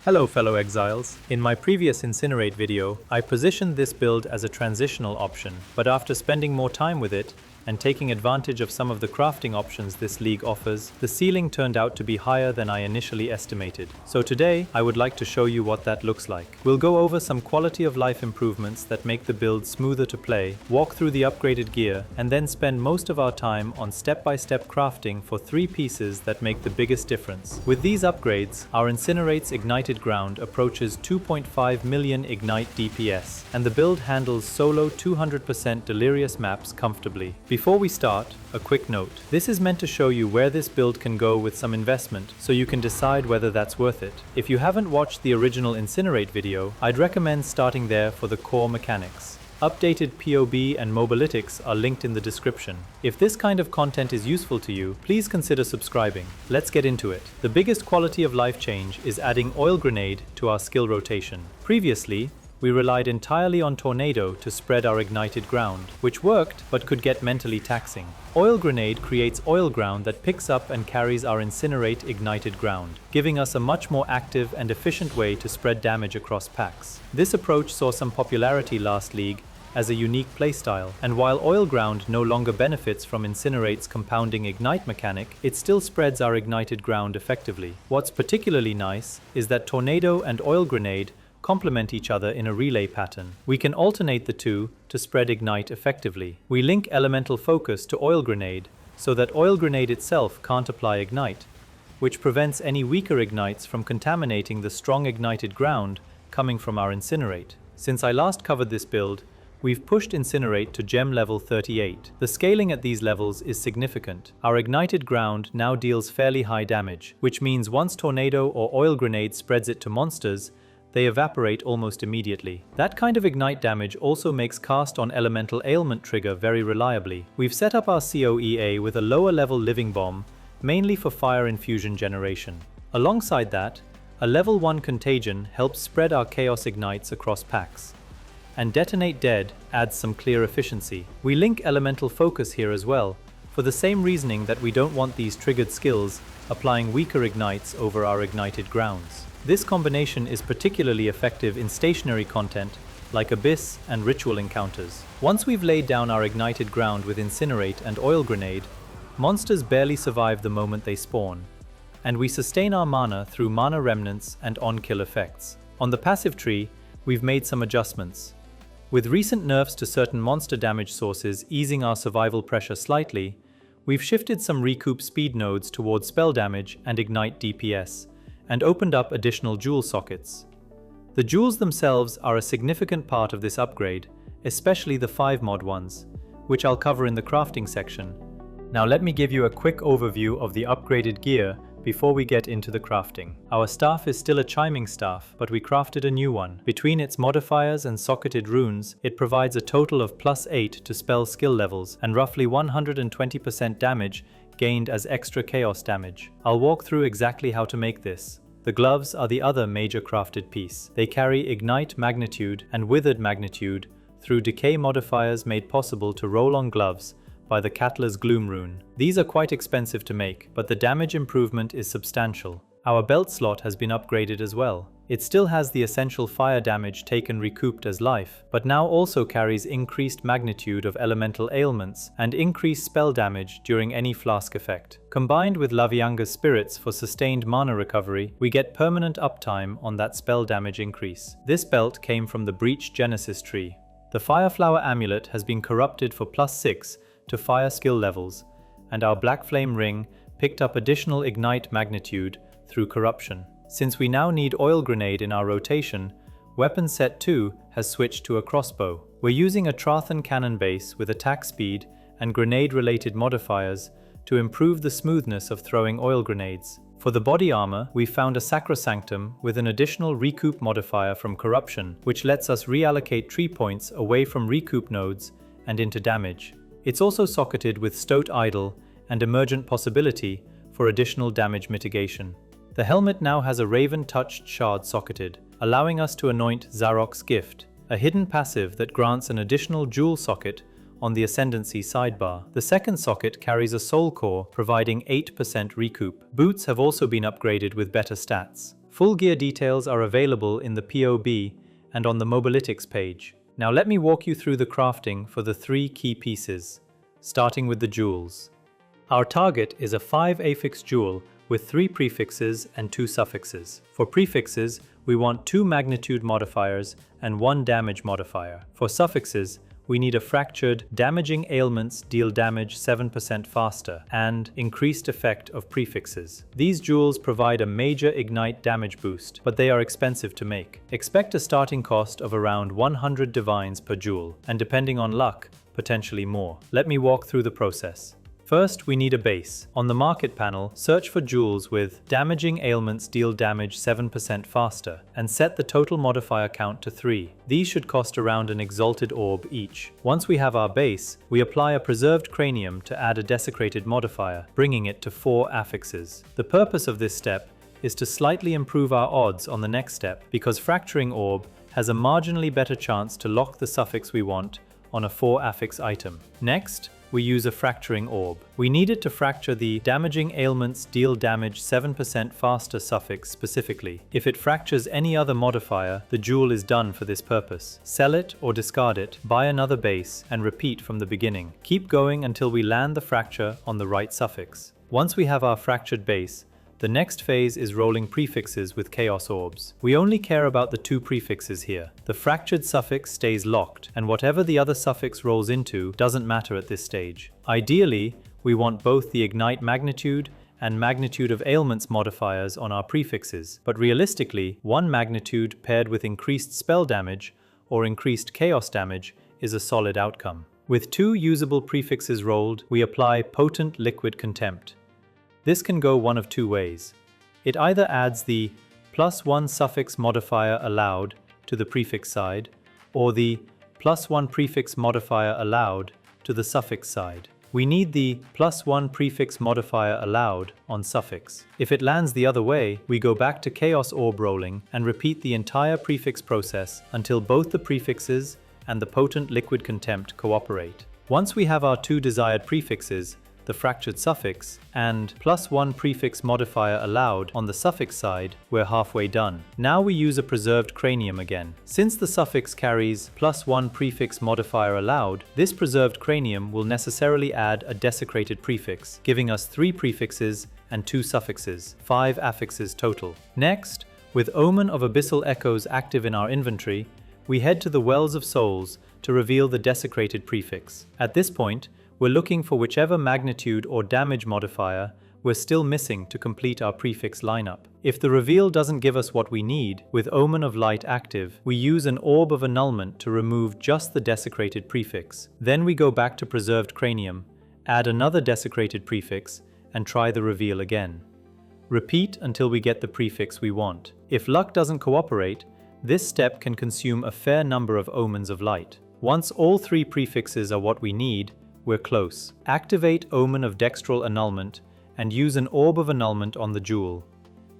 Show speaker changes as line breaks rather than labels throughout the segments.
Hello fellow exiles. In my previous Incinerate video, I positioned this build as a transitional option, but after spending more time with it, and taking advantage of some of the crafting options this league offers, the ceiling turned out to be higher than I initially estimated. So today, I would like to show you what that looks like. We'll go over some quality of life improvements that make the build smoother to play, walk through the upgraded gear, and then spend most of our time on step-by-step crafting for 3 pieces that make the biggest difference. With these upgrades, our Incinerate's ignited ground approaches 2.5 million ignite DPS, and the build handles solo 200% delirious maps comfortably. Before we start, a quick note. This is meant to show you where this build can go with some investment, so you can decide whether that's worth it. If you haven't watched the original Incinerate video, I'd recommend starting there for the core mechanics. Updated PoE and mobilytics are linked in the description. If this kind of content is useful to you, please consider subscribing. Let's get into it. The biggest quality of life change is adding Oil Grenade to our skill rotation. Previously, we relied entirely on Tornado to spread our ignited ground, which worked but could get mentally taxing. Oil Grenade creates oil ground that picks up and carries our Incinerate ignited ground, giving us a much more active and efficient way to spread damage across packs. This approach saw some popularity last league as a unique playstyle, and while oil ground no longer benefits from Incinerate's compounding ignite mechanic, it still spreads our ignited ground effectively. What's particularly nice is that Tornado and Oil Grenade complement each other in a relay pattern. We can alternate the two to spread ignite effectively. We link elemental focus to Oil Grenade so that Oil Grenade itself can't apply ignite, which prevents any weaker ignites from contaminating the strong ignited ground coming from our Incinerate. Since I last covered this build, we've pushed Incinerate to gem level 38. The scaling at these levels is significant. Our ignited ground now deals fairly high damage, which means once Tornado or Oil Grenade spreads it to monsters, they evaporate almost immediately. That kind of ignite damage also makes cast on elemental ailment trigger very reliably. We've set up our CoEA with a lower level living bomb, mainly for fire infusion generation. Alongside that, a level 1 contagion helps spread our chaos ignites across packs. And Detonate Dead adds some clear efficiency. We link elemental focus here as well, for the same reasoning that we don't want these triggered skills applying weaker ignites over our ignited grounds. This combination is particularly effective in stationary content like Abyss and Ritual encounters. Once we've laid down our ignited ground with Incinerate and Oil Grenade, monsters barely survive the moment they spawn, and we sustain our mana through mana remnants and on-kill effects. On the passive tree, we've made some adjustments. With recent nerfs to certain monster damage sources easing our survival pressure slightly, we've shifted some recoup speed nodes towards spell damage and ignite DPS, and opened up additional jewel sockets. The jewels themselves are a significant part of this upgrade, especially the 5 mod ones, which I'll cover in the crafting section. Now let me give you a quick overview of the upgraded gear before we get into the crafting. Our staff is still a chiming staff, but we crafted a new one. Between its modifiers and socketed runes, it provides a total of +8 to spell skill levels and roughly 120% damage gained as extra chaos damage. I'll walk through exactly how to make this. The gloves are the other major crafted piece. They carry ignite magnitude and withered magnitude through decay modifiers made possible to roll on gloves by the Cattler's Gloom rune. These are quite expensive to make, but the damage improvement is substantial. Our belt slot has been upgraded as well. It still has the essential fire damage taken recouped as life, but now also carries increased magnitude of elemental ailments and increased spell damage during any flask effect. Combined with Lavianga's spirits for sustained mana recovery, we get permanent uptime on that spell damage increase. This belt came from the Breach Genesis tree. The Fireflower amulet has been corrupted for +6 to fire skill levels, and our Black Flame ring picked up additional ignite magnitude through corruption. Since we now need Oil Grenade in our rotation, Weapon Set 2 has switched to a crossbow. We're using a Trathan cannon base with attack speed and grenade-related modifiers to improve the smoothness of throwing oil grenades. For the body armor, we found a Sacrosanctum with an additional recoup modifier from corruption, which lets us reallocate tree points away from recoup nodes and into damage. It's also socketed with Stoat Idol and Emergent Possibility for additional damage mitigation. The helmet now has a Raven-touched shard socketed, allowing us to anoint Zarok's Gift, a hidden passive that grants an additional jewel socket on the Ascendancy sidebar. The second socket carries a Soul Core, providing 8% recoup. Boots have also been upgraded with better stats. Full gear details are available in the POB and on the Mobalytics page. Now let me walk you through the crafting for the 3 key pieces, starting with the jewels. Our target is a 5 affix jewel with 3 prefixes and 2 suffixes. For prefixes, we want 2 magnitude modifiers and 1 damage modifier. For suffixes, we need a fractured damaging ailments deal damage 7% faster and increased effect of prefixes. These jewels provide a major ignite damage boost, but they are expensive to make. Expect a starting cost of around 100 divines per jewel, and depending on luck, potentially more. Let me walk through the process. First, we need a base. On the market panel, search for jewels with damaging ailments deal damage 7% faster, and set the total modifier count to 3. These should cost around an exalted orb each. Once we have our base, we apply a preserved cranium to add a desecrated modifier, bringing it to 4 affixes. The purpose of this step is to slightly improve our odds on the next step, because fracturing orb has a marginally better chance to lock the suffix we want on a 4 affix item. Next, we use a fracturing orb. We need it to fracture the damaging ailments deal damage 7% faster suffix specifically. If it fractures any other modifier, the jewel is done for this purpose. Sell it or discard it, buy another base, and repeat from the beginning. Keep going until we land the fracture on the right suffix. Once we have our fractured base, the next phase is rolling prefixes with chaos orbs. We only care about the 2 prefixes here. The fractured suffix stays locked, and whatever the other suffix rolls into doesn't matter at this stage. Ideally, we want both the ignite magnitude and magnitude of ailments modifiers on our prefixes, but realistically, 1 magnitude paired with increased spell damage or increased chaos damage is a solid outcome. With 2 usable prefixes rolled, we apply potent liquid contempt. This can go one of 2 ways. It either adds the +1 suffix modifier allowed to the prefix side, or the +1 prefix modifier allowed to the suffix side. We need the +1 prefix modifier allowed on suffix. If it lands the other way, we go back to chaos orb rolling and repeat the entire prefix process until both the prefixes and the potent liquid contempt cooperate. Once we have our 2 desired prefixes, the fractured suffix, and +1 prefix modifier allowed on the suffix side, we're halfway done. Now we use a preserved cranium again. Since the suffix carries +1 prefix modifier allowed, this preserved cranium will necessarily add a desecrated prefix, giving us 3 prefixes and 2 suffixes, 5 affixes total. Next, with Omen of Abyssal Echoes active in our inventory, we head to the Wells of Souls to reveal the desecrated prefix. At this point, we're looking for whichever magnitude or damage modifier we're still missing to complete our prefix lineup. If the reveal doesn't give us what we need, with Omen of Light active, we use an Orb of Annulment to remove just the desecrated prefix. Then we go back to Preserved Cranium, add another desecrated prefix, and try the reveal again. Repeat until we get the prefix we want. If luck doesn't cooperate, this step can consume a fair number of Omens of Light. Once all 3 prefixes are what we need, we're close. Activate Omen of Dextral Annulment and use an Orb of Annulment on the jewel.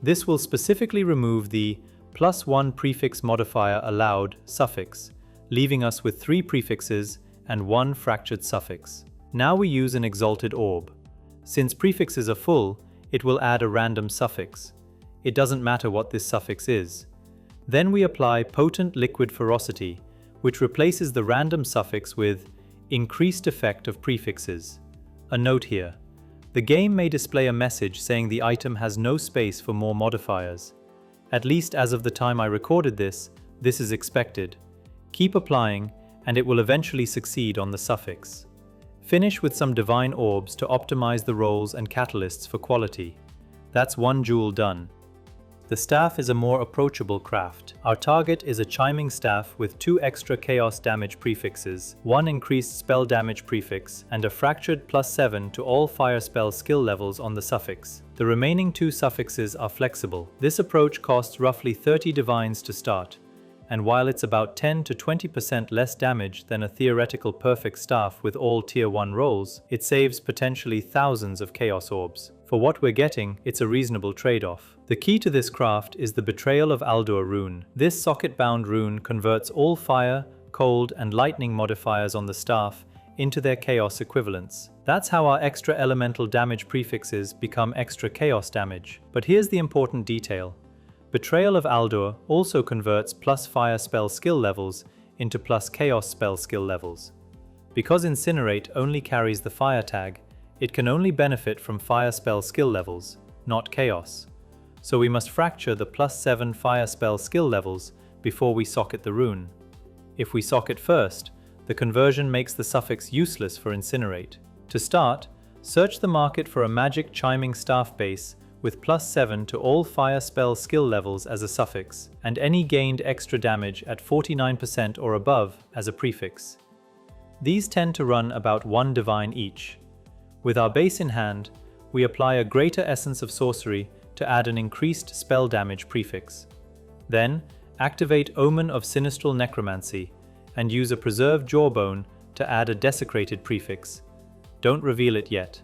This will specifically remove the +1 prefix modifier allowed suffix, leaving us with 3 prefixes and 1 fractured suffix. Now we use an Exalted Orb. Since prefixes are full, it will add a random suffix. It doesn't matter what this suffix is. Then we apply Potent Liquid Ferocity, which replaces the random suffix with increased effect of prefixes. A note here. The game may display a message saying the item has no space for more modifiers. At least as of the time I recorded this is expected. Keep applying, and it will eventually succeed on the suffix. Finish with some Divine Orbs to optimize the rolls and catalysts for quality. That's 1 jewel done. The staff is a more approachable craft. Our target is a chiming staff with 2 extra chaos damage prefixes, 1 increased spell damage prefix, and a fractured +7 to all fire spell skill levels on the suffix. The remaining 2 suffixes are flexible. This approach costs roughly 30 divines to start, and while it's about 10 to 20% less damage than a theoretical perfect staff with all tier 1 rolls, it saves potentially thousands of chaos orbs. For what we're getting, it's a reasonable trade-off. The key to this craft is the Betrayal of Aldur rune. This socket-bound rune converts all fire, cold, and lightning modifiers on the staff into their chaos equivalents. That's how our extra elemental damage prefixes become extra chaos damage. But here's the important detail. Betrayal of Aldur also converts plus fire spell skill levels into plus chaos spell skill levels. Because Incinerate only carries the fire tag, it can only benefit from fire spell skill levels, not chaos. So we must fracture the +7 fire spell skill levels before we socket the rune. If we socket first, the conversion makes the suffix useless for Incinerate. To start, search the market for a magic chiming staff base with +7 to all fire spell skill levels as a suffix, and any gained extra damage at 49% or above as a prefix. These tend to run about 1 divine each. With our base in hand, we apply a greater essence of sorcery to add an increased spell damage prefix. Then, activate Omen of Sinistral Necromancy and use a preserved jawbone to add a desecrated prefix. Don't reveal it yet.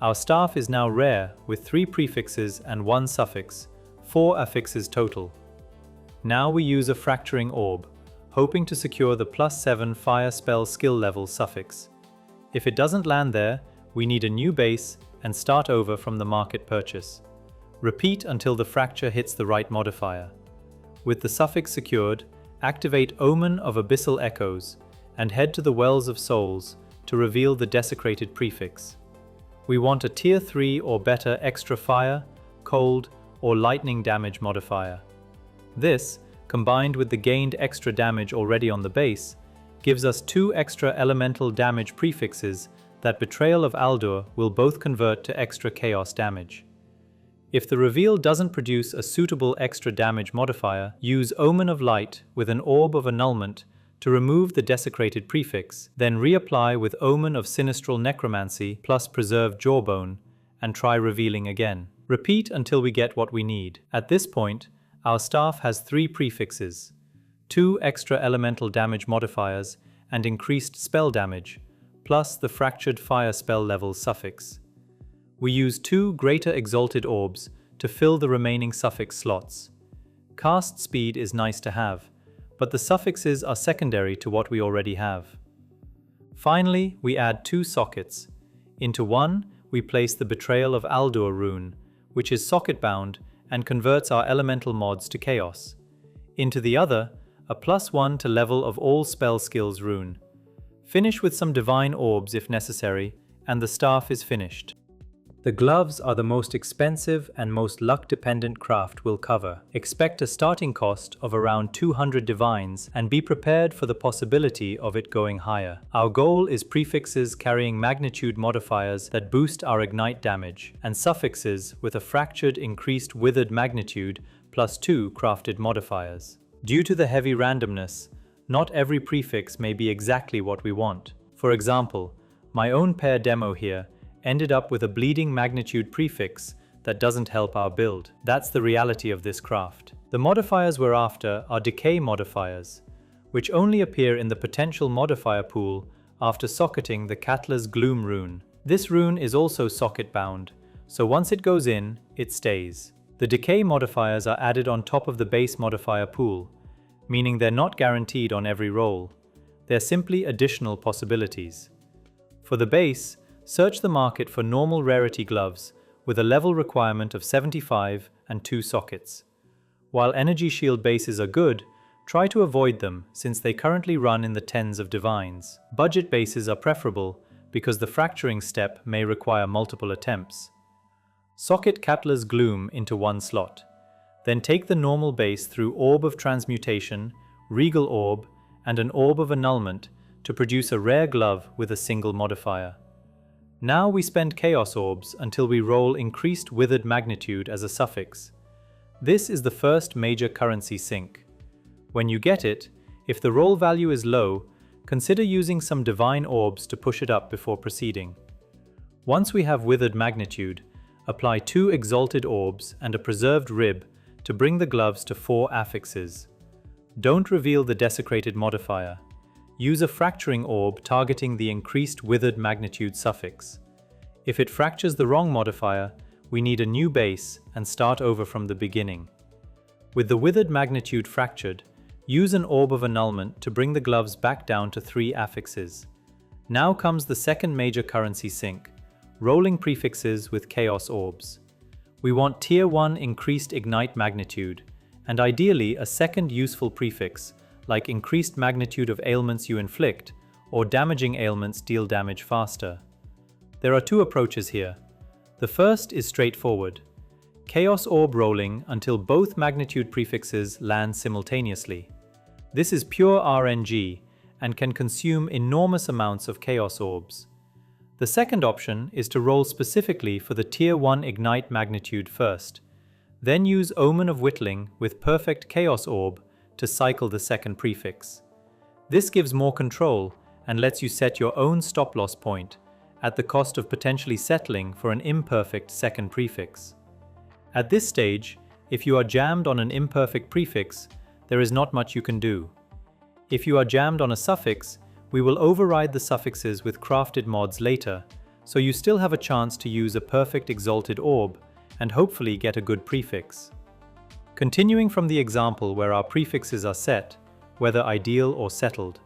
Our staff is now rare with 3 prefixes and 1 suffix, 4 affixes total. Now we use a fracturing orb, hoping to secure the +7 fire spell skill level suffix. If it doesn't land there, we need a new base and start over from the market purchase. Repeat until the fracture hits the right modifier. With the suffix secured, activate Omen of Abyssal Echoes and head to the Wells of Souls to reveal the desecrated prefix. We want a tier 3 or better extra fire, cold, or lightning damage modifier. This, combined with the gained extra damage already on the base, gives us 2 extra elemental damage prefixes that Betrayal of Aldur will both convert to extra chaos damage. If the reveal doesn't produce a suitable extra damage modifier, use Omen of Light with an Orb of Annulment to remove the desecrated prefix, then reapply with Omen of Sinistral Necromancy plus Preserved Jawbone, and try revealing again. Repeat until we get what we need. At this point, our staff has 3 prefixes, 2 extra elemental damage modifiers, and increased spell damage, plus the fractured fire spell level suffix. We use 2 greater exalted orbs to fill the remaining suffix slots. Cast speed is nice to have, but the suffixes are secondary to what we already have. Finally, we add 2 sockets. Into one, we place the Betrayal of Aldur rune, which is socket-bound and converts our elemental mods to chaos. Into the other, a +1 to level of all spell skills rune. Finish with some divine orbs if necessary, and the staff is finished. The gloves are the most expensive and most luck-dependent craft we'll cover. Expect a starting cost of around 200 divines and be prepared for the possibility of it going higher. Our goal is prefixes carrying magnitude modifiers that boost our ignite damage, and suffixes with a fractured increased withered magnitude +2 crafted modifiers. Due to the heavy randomness, not every prefix may be exactly what we want. For example, my own pair demo here ended up with a bleeding magnitude prefix that doesn't help our build. That's the reality of this craft. The modifiers we're after are decay modifiers, which only appear in the potential modifier pool after socketing the Katla's Gloom rune. This rune is also socket bound, so once it goes in, it stays. The decay modifiers are added on top of the base modifier pool, meaning they're not guaranteed on every roll. They're simply additional possibilities. For the base, search the market for normal rarity gloves with a level requirement of 75 and 2 sockets. While energy shield bases are good, try to avoid them since they currently run in the tens of divines. Budget bases are preferable because the fracturing step may require multiple attempts. Socket Katla's Gloom into one slot. Then take the normal base through Orb of Transmutation, Regal Orb, and an Orb of Annulment to produce a rare glove with a single modifier. Now we spend Chaos Orbs until we roll Increased Withered Magnitude as a suffix. This is the first major currency sink. When you get it, if the roll value is low, consider using some Divine Orbs to push it up before proceeding. Once we have Withered Magnitude, apply 2 Exalted Orbs and a Preserved Rib to bring the gloves to 4 affixes. Don't reveal the Desecrated modifier. Use a Fracturing Orb targeting the Increased Withered Magnitude suffix. If it fractures the wrong modifier, we need a new base and start over from the beginning. With the Withered Magnitude fractured, use an Orb of Annulment to bring the gloves back down to 3 affixes. Now comes the second major currency sink, rolling prefixes with Chaos Orbs. We want Tier 1 Increased Ignite Magnitude, and ideally a second useful prefix, like increased magnitude of ailments you inflict, or damaging ailments deal damage faster. There are two approaches here. The first is straightforward. Chaos Orb rolling until both magnitude prefixes land simultaneously. This is pure RNG and can consume enormous amounts of Chaos Orbs. The second option is to roll specifically for the Tier 1 Ignite magnitude first, then use Omen of Whittling with Perfect Chaos Orb to cycle the second prefix. This gives more control and lets you set your own stop-loss point, at the cost of potentially settling for an imperfect second prefix. At this stage, if you are jammed on an imperfect prefix, there is not much you can do. If you are jammed on a suffix, we will override the suffixes with crafted mods later, so you still have a chance to use a perfect exalted orb and hopefully get a good prefix. Continuing from the example where our prefixes are set, whether ideal or settled.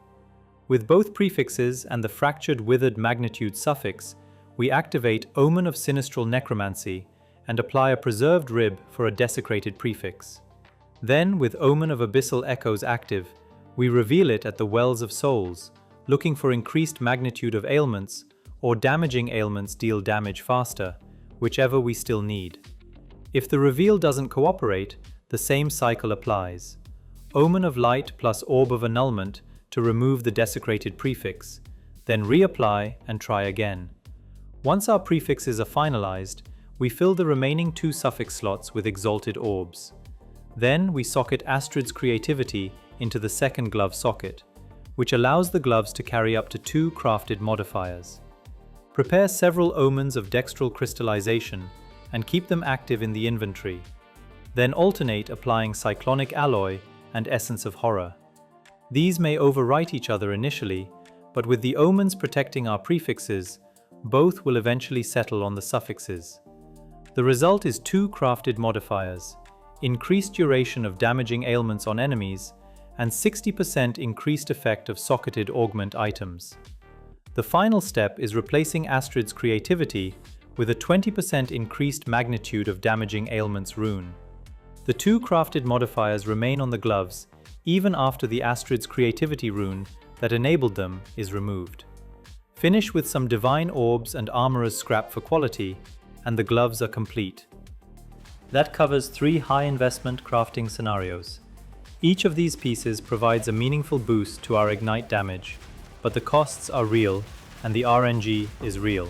With both prefixes and the fractured withered magnitude suffix, we activate Omen of Sinistral Necromancy and apply a preserved rib for a desecrated prefix. Then, with Omen of Abyssal Echoes active, we reveal it at the Wells of Souls, looking for increased magnitude of ailments or damaging ailments deal damage faster, whichever we still need. If the reveal doesn't cooperate, the same cycle applies. Omen of Light plus Orb of Annulment to remove the desecrated prefix, then reapply and try again. Once our prefixes are finalized, we fill the remaining 2 suffix slots with exalted orbs. Then we socket Astrid's Creativity into the second glove socket, which allows the gloves to carry up to 2 crafted modifiers. Prepare several omens of dextral crystallization and keep them active in the inventory. Then alternate applying Cyclonic Alloy and Essence of Horror. These may overwrite each other initially, but with the omens protecting our prefixes, both will eventually settle on the suffixes. The result is 2 crafted modifiers, increased duration of damaging ailments on enemies, and 60% increased effect of socketed augment items. The final step is replacing Astrid's Creativity with a 20% increased magnitude of damaging ailments rune. The 2 crafted modifiers remain on the gloves even after the Astrid's Creativity rune that enabled them is removed. Finish with some Divine Orbs and Armorer's Scrap for quality, and the gloves are complete. That covers 3 high-investment crafting scenarios. Each of these pieces provides a meaningful boost to our Ignite damage, but the costs are real and the RNG is real.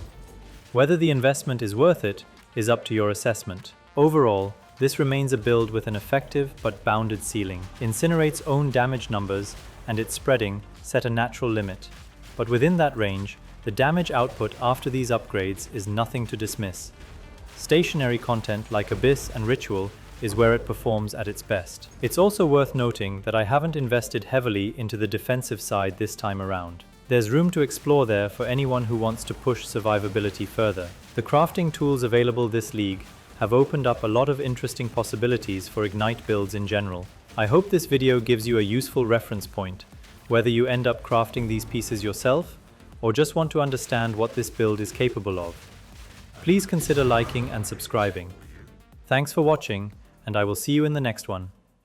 Whether the investment is worth it is up to your assessment. Overall, this remains a build with an effective but bounded ceiling. Incinerate's own damage numbers and its spreading set a natural limit, but within that range, the damage output after these upgrades is nothing to dismiss. Stationary content like Abyss and Ritual is where it performs at its best. It's also worth noting that I haven't invested heavily into the defensive side this time around. There's room to explore there for anyone who wants to push survivability further. The crafting tools available this league have opened up a lot of interesting possibilities for Ignite builds in general. I hope this video gives you a useful reference point, whether you end up crafting these pieces yourself or just want to understand what this build is capable of. Please consider liking and subscribing. Thanks for watching, and I will see you in the next one.